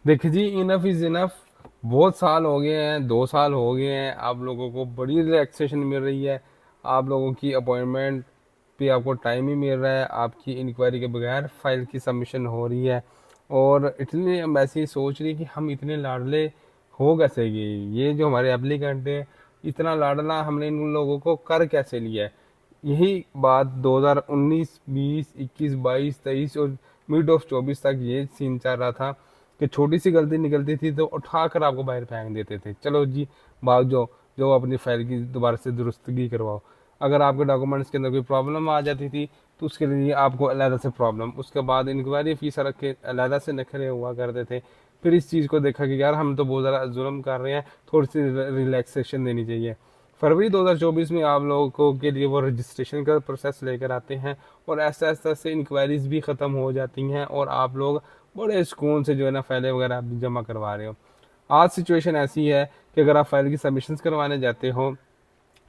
देखिए जी, enough is enough. बहुत साल हो गए हैं, 2 साल हो गए हैं, आप लोगों को बड़ी रिलैक्सेशन मिल रही है। आप लोगों की अपॉइंटमेंट पे आपको टाइम ही मिल रहा है, आपकी इंक्वायरी के बगैर फाइल की सबमिशन हो रही है। और इतनी एम्बेसी सोच रही है कि हम इतने लाडले हो कैसे गए, ये जो हमारे एप्लीकेंट हैं, इतना लाडला हमने इन लोगों को कर कैसे लिया है। यही बात 2019, 20, 21, 22, 23 और मिड ऑफ 24 तक ये सीन चल रहा था कि छोटी सी गलती निकलती थी तो उठाकर आपको बाहर फेंक देते थे, चलो जी भाग जाओ, जो अपनी फाइल की दोबारा से दुरुस्तगी करवाओ। अगर आपके डॉक्यूमेंट्स के अंदर कोई प्रॉब्लम आ जाती थी तो उसके लिए आपको अलहदा से प्रॉब्लम, उसके बाद इंक्वायरी फीस रख के अलहदा से नखरे हुआ करते थे। फिर इस चीज़ को देखा कि यार हम तो बहुत ज़्यादा जुल्म कर रहे हैं, थोड़ी सी रिलैक्सेशन देनी चाहिए। फरवरी 2024 में आप लोगों को के लिए वो रजिस्ट्रेशन का प्रोसेस लेकर आते हैं और ऐसे ऐसे ऐसे इंक्वायरीज भी ख़त्म हो जाती हैं और आप लोग बड़े सुकून से जो है ना फाइलें वगैरह भी जमा करवा रहे हो। आज सिचुएशन ऐसी है कि अगर आप फाइल की सबमिशंस करवाने जाते हो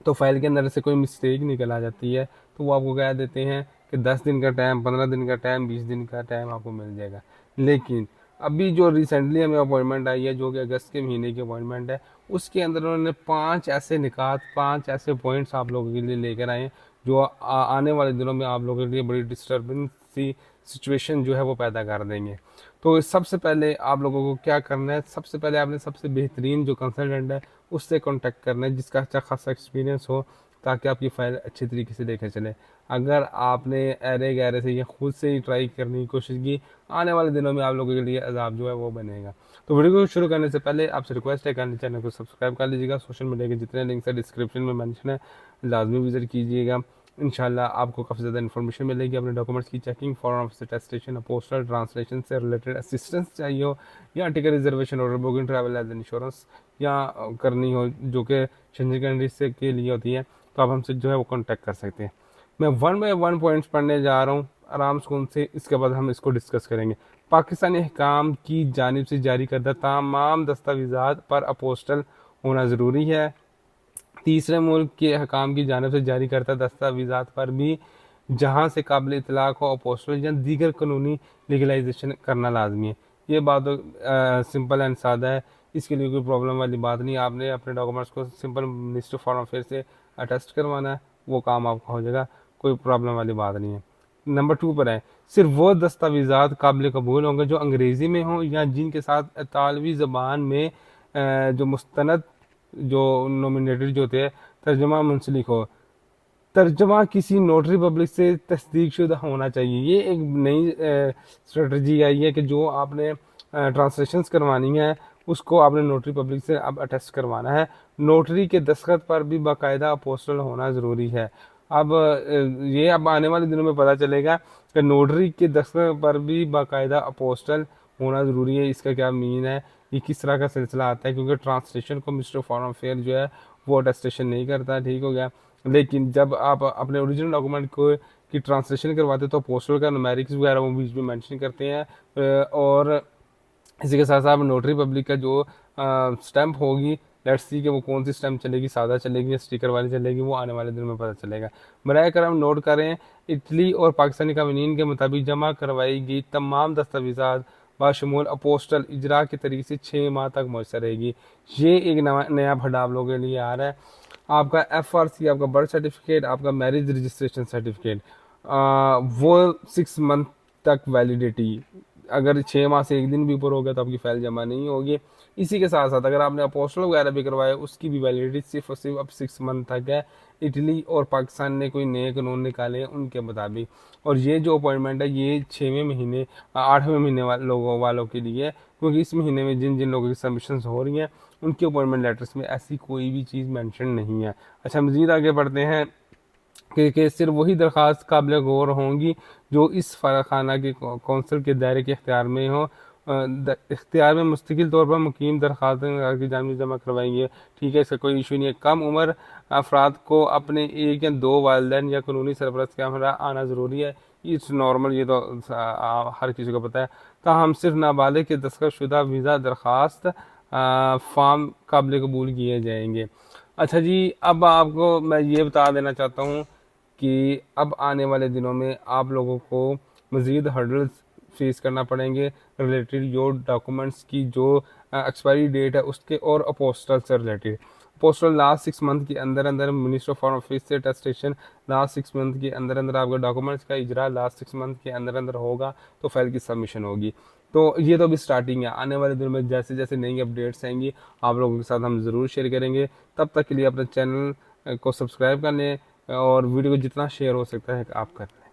तो फाइल के अंदर से कोई मिस्टेक निकल आ जाती है तो वो आपको कह देते हैं कि 10 दिन का टाइम, 15 दिन का टाइम, 20 दिन का टाइम आपको मिल जाएगा। लेकिन अभी जो रिसेंटली हमें अपॉइंटमेंट आई है, जो कि अगस्त के महीने की अपॉइंटमेंट है, उसके अंदर उन्होंने 5 ऐसे निकात, 5 ऐसे पॉइंट्स आप लोगों के लिए लेकर आए हैं जो आने वाले दिनों में आप लोगों के लिए बड़ी डिस्टर्बेंस सी सिचुएशन जो है वो पैदा कर देंगे। तो सबसे पहले आप लोगों को क्या करना है, सबसे पहले आपने सबसे बेहतरीन जो कंसल्टेंट है उससे कांटेक्ट करना है जिसका अच्छा खासा एक्सपीरियंस हो, ताकि आपकी फ़ाइल अच्छे तरीके से लेकर चले। अगर आपने अरे गहरे से या खुद से ही ट्राई करने की कोशिश की, आने वाले दिनों में आप लोगों के लिए अजाब जो है वो बनेगा। तो वीडियो को शुरू करने से पहले आपसे रिक्वेस्ट है कि चैनल को सब्सक्राइब कर लीजिएगा। सोशल मीडिया के जितने लिंक्स है डिस्क्रिप्शन में मेंशन है, लाजमी विजिट कीजिएगा। इंशाल्लाह आपको काफ़ी ज़्यादा इन्फॉर्मेशन मिलेगी। अपने डॉक्यूमेंट्स की checking, form of attestation, postal translation से रिलेटेड असिस्टेंस चाहिए हो, या ticket reservation, order booking, travel as insurance या करनी हो जो कि शंजर कंट्री से के लिए होती है, तो आप हमसे जो है वो कॉन्टैक्ट कर सकते हैं। मैं 1 बाय 1 पॉइंट्स पढ़ने जा रहा हूँ आराम सुकून से, इसके बाद हम इसको डिस्कस करेंगे। पाकिस्तानी हुकाम की जानिब से जारी करदा तमाम दस्तावेज़ात पर अपोस्टल होना ज़रूरी है। तीसरे मुल्क के हकाम की जानिब से जारी करता दस्तावेज़ात पर भी जहाँ से काबिल इतलाक़ हो अपोस्टल या दीगर कानूनी लीगलाइजेशन करना लाजमी है। ये बात तो सिंपल एंड सादा है, इसके लिए कोई प्रॉब्लम वाली बात नहीं। आपने अपने डॉक्यूमेंट्स को सिंपल मिनिस्टर फॉरम अफेयर से अटेस्ट करवाना है, वो काम आपका हो जाएगा, कोई प्रॉब्लम वाली बात नहीं है। नंबर 2 पर है, सिर्फ वो दस्तावेज़ात काबिल कबूल होंगे जो अंग्रेज़ी में हों या जिनके साथ इतालवी ज़बान में जो मुस्तनद जो नॉमिनेटेड जो होते हैं तर्जमा मुंसलिक हो। तर्जमा किसी नोटरी पब्लिक से तस्दीक शुदा होना चाहिए। ये एक नई स्ट्रेटजी आई है कि जो आपने ट्रांसलेशंस करवानी है उसको आपने नोटरी पब्लिक से अब अटेस्ट करवाना है। नोटरी के दस्तखत पर भी बाकायदा अपोस्टल होना ज़रूरी है। अब ये अब आने वाले दिनों में पता चलेगा कि नोटरी के दस्तखत पर भी बाकायदा अपोस्टल होना ज़रूरी है। इसका क्या मीन है, ये किस तरह का सिलसिला आता है, क्योंकि ट्रांसलेशन को मिनिस्टर फॉरेन अफेयर जो है वो अटेस्टेशन नहीं करता, ठीक हो गया। लेकिन जब आप अपने ओरिजिनल डॉक्यूमेंट को की ट्रांसलेशन करवाते तो पोस्टल का नुमेरिक्स वगैरह वो बीच में मेंशन करते हैं। और इसी के साथ साथ नोटरी पब्लिक का जो स्टैंप होगी, लेट्स सी कि वो कौन सी स्टैंप चलेगी, सादा चलेगी या स्टिकर वाली चलेगी, वो आने वाले दिनों में पता चलेगा। बराए करम नोट करें, इटली और पाकिस्तानी कानून के मुताबिक जमा करवाई गई तमाम दस्तावेज़ात बाशमूल अपोस्टल इजरा के तरीके से 6 माह तक मौसर रहेगी। ये एक नया भड्डा आप लोगों के लिए आ रहा है। आपका FRC, आपका बर्थ सर्टिफिकेट, आपका मैरिज रजिस्ट्रेशन सर्टिफिकेट, वो 6 मंथ तक वैलिडिटी, अगर 6 माह से एक दिन भी ऊपर हो गया तो आपकी फ़ाइल जमा नहीं होगी। इसी के साथ साथ अगर आपने अपोस्टल वगैरह भी करवाया उसकी भी वैलिडिटी सिर्फ और सिर्फ अब 6 मंथ तक है। इटली और पाकिस्तान ने कोई नए कानून निकाले हैं उनके मुताबिक, और ये जो अपॉइंटमेंट है ये 6वें महीने 8वें महीने वालों के लिए है, क्योंकि इस महीने में जिन जिन लोगों की सबमिशन हो रही हैं उनके अपॉइंटमेंट लेटर्स में ऐसी कोई भी चीज़ मैंशन नहीं है। अच्छा, मज़ीद आगे बढ़ते हैं कि सिर्फ वही दरख्वास्त काबिल गौर होंगी जो इस फ़राखाना के कौंसल के दायरे के इख्तियार में हो, इख्तियार में मुस्तकिल तौर पर मुकीम दरख्वास्त की जानिब जमा करवाएंगे। ठीक है, इसका कोई इशू नहीं है। कम उम्र अफराद को अपने 1 या 2 वालिदैन या कानूनी सरपरस्त के हमरा आना ज़रूरी है। इट्स नॉर्मल, ये तो हर किसी को पता है। ताहम सिर्फ नाबालिग के दस्तखत शुदा वीज़ा दरख्वास्त फार्म काबिल कबूल किए जाएंगे। अच्छा जी, अब आपको मैं ये बता देना चाहता हूँ कि अब आने वाले दिनों में आप लोगों को मज़ीद हर्डल्स फेस करना पड़ेंगे रिलेटेड योर डॉक्यूमेंट्स की जो एक्सपायरी डेट है उसके, और अपोस्टल से रिलेटेड। पोस्टल लास्ट 6 मंथ के अंदर अंदर मिनिस्टर फॉर ऑफिस से अटेस्टेशन लास्ट 6 मंथ के अंदर अंदर आपके डॉक्यूमेंट्स का इजरा लास्ट 6 मंथ के अंदर अंदर होगा तो फाइल की सबमिशन होगी। तो ये तो अभी स्टार्टिंग है, आने वाले दिनों में जैसे जैसे नई अपडेट्स आएंगी आप लोगों के साथ हम ज़रूर शेयर करेंगे। तब तक के लिए अपने चैनल को सब्सक्राइब कर लें और वीडियो को जितना शेयर हो सकता है आप कर लें।